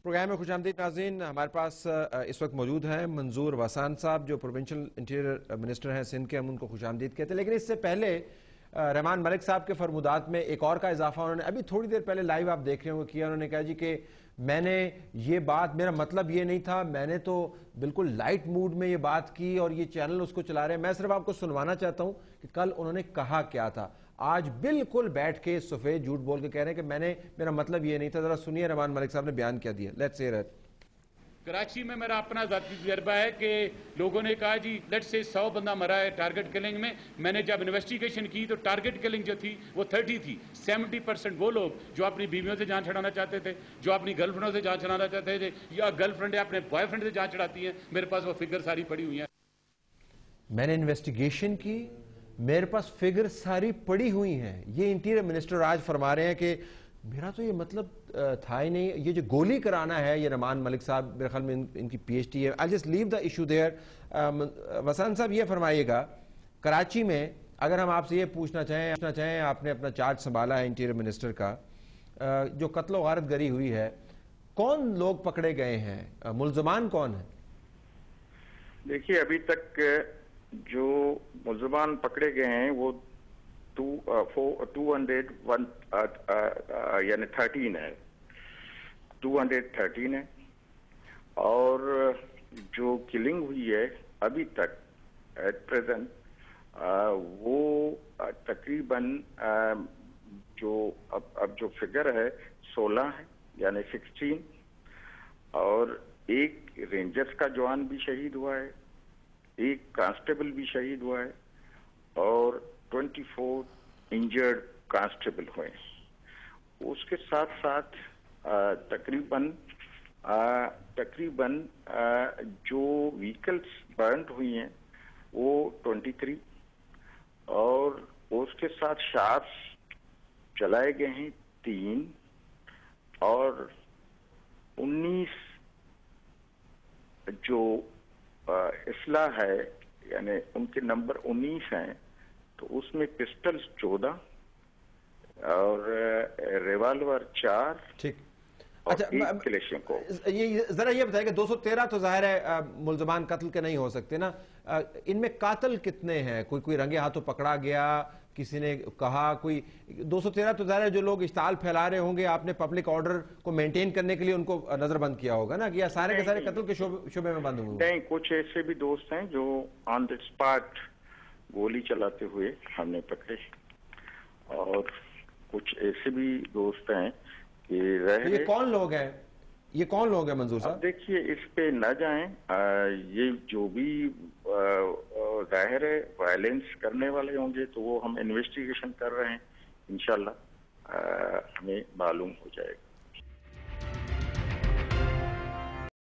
Programme में खुशामदीद नाज़रीन। हमारे पास इस वक्त मौजूद हैं मंजूर वसान साहब, जो प्रोविंशियल इंटीरियर मिनिस्टर हैं सिंध के। हम उनको खुशामदीद कहते हैं, लेकिन इससे पहले रहमान मलिक साहब के फरमुदात में एक और का इजाफा उन्होंने अभी थोड़ी देर पहले लाइव आप देख रहे होंगे किया। उन्होंने कहा जी कि मैंने ये बात, मेरा मतलब ये नहीं था, मैंने तो बिल्कुल लाइट मूड में ये बात की और ये चैनल उसको चला रहे हैं। मैं सिर्फ आपको सुनवाना चाहता हूं कि कल उन्होंने कहा क्या था। आज बिल्कुल बैठ के सफेद झूठ बोल के कह रहे हैं कि मेरा मतलब ये नहीं था। जरा सुनिए रहमान मलिक साहब ने बयान क्या दिया। Let's hear it. कराची में मेरा अपना जाती तजर्बा है कि लोगों ने कहा जी लेट्स से 100 बंदा मरा है टारगेट किलिंग में। मैंने जब इन्वेस्टिगेशन की तो टारगेट किलिंग जो थी वो 30 थी। 70% वो लोग जो अपनी बीवियों से जान छुड़ाना चाहते थे, जो अपनी गर्लफ्रेंडों से जान छुड़ाना चाहते थे, या गर्लफ्रेंड अपने बॉयफ्रेंड से जान छुड़ाती हैं। मेरे पास वो फिगर सारी पड़ी हुई है। मैंने इन्वेस्टिगेशन की, मेरे पास फिगर सारी पड़ी हुई हैं। ये इंटीरियर मिनिस्टर आज फरमा रहे हैं कि मेरा तो ये मतलब था ही नहीं। ये जो गोली कराना है, ये रहमान मलिक साहब मेरे ख्याल में इनकी पीएचडी है। I just leave the issue there. वसान साहब ये फरमाइएगा, कराची में अगर हम आपसे ये पूछना चाहें, आपने अपना चार्ज संभाला है इंटीरियर मिनिस्टर का, जो कत्ल गारत गरी हुई है, कौन लोग पकड़े गए हैं, मुल्जमान कौन है? देखिए, अभी तक जो मुल्जमान पकड़े गए हैं वो 201 यानी 13 है, 213 है। और जो किलिंग हुई है अभी तक एट प्रेजेंट वो तकरीबन जो अब जो फिगर है 16 है, यानी 16। और एक रेंजर्स का जवान भी शहीद हुआ है, एक कांस्टेबल भी शहीद हुआ है, और 24 इंजर्ड कांस्टेबल हुए। उसके साथ साथ तकरीबन जो व्हीकल्स बर्न हुई हैं वो 23, और उसके साथ शार्प्स चलाए गए हैं 3, और 19 जो इसला है, यानी उनके नंबर 19 हैं। तो उसमें पिस्टल्स 14 और रिवाल्वर 4, ठीक। और अच्छा, एक क्लेशिंकोव। ये जरा ये बताइए कि 213 तो जाहिर है मुल्जमान कत्ल के नहीं हो सकते ना। इनमें कातिल कितने हैं? कोई रंगे हाथों पकड़ा गया, किसी ने कहा, कोई 213 तो जाहिर है जो लोग इश्ताल फैला रहे होंगे, आपने पब्लिक ऑर्डर को मेंटेन करने के लिए उनको नजरबंद किया होगा ना, कि या सारे के सारे कत्ल के शुबे में बंद हुए? नहीं, कुछ ऐसे भी दोस्त हैं जो ऑन द स्पॉट गोली चलाते हुए हमने पकड़े, और कुछ ऐसे भी दोस्त हैं कि ये कौन लोग हैं? ये कौन लोग हैं मंजूर साहब? देखिए, इस पे न जाएं। ये जो भी जाहिर है वायलेंस करने वाले होंगे तो वो हम इन्वेस्टिगेशन कर रहे हैं, इंशाल्लाह हमें मालूम हो जाएगा।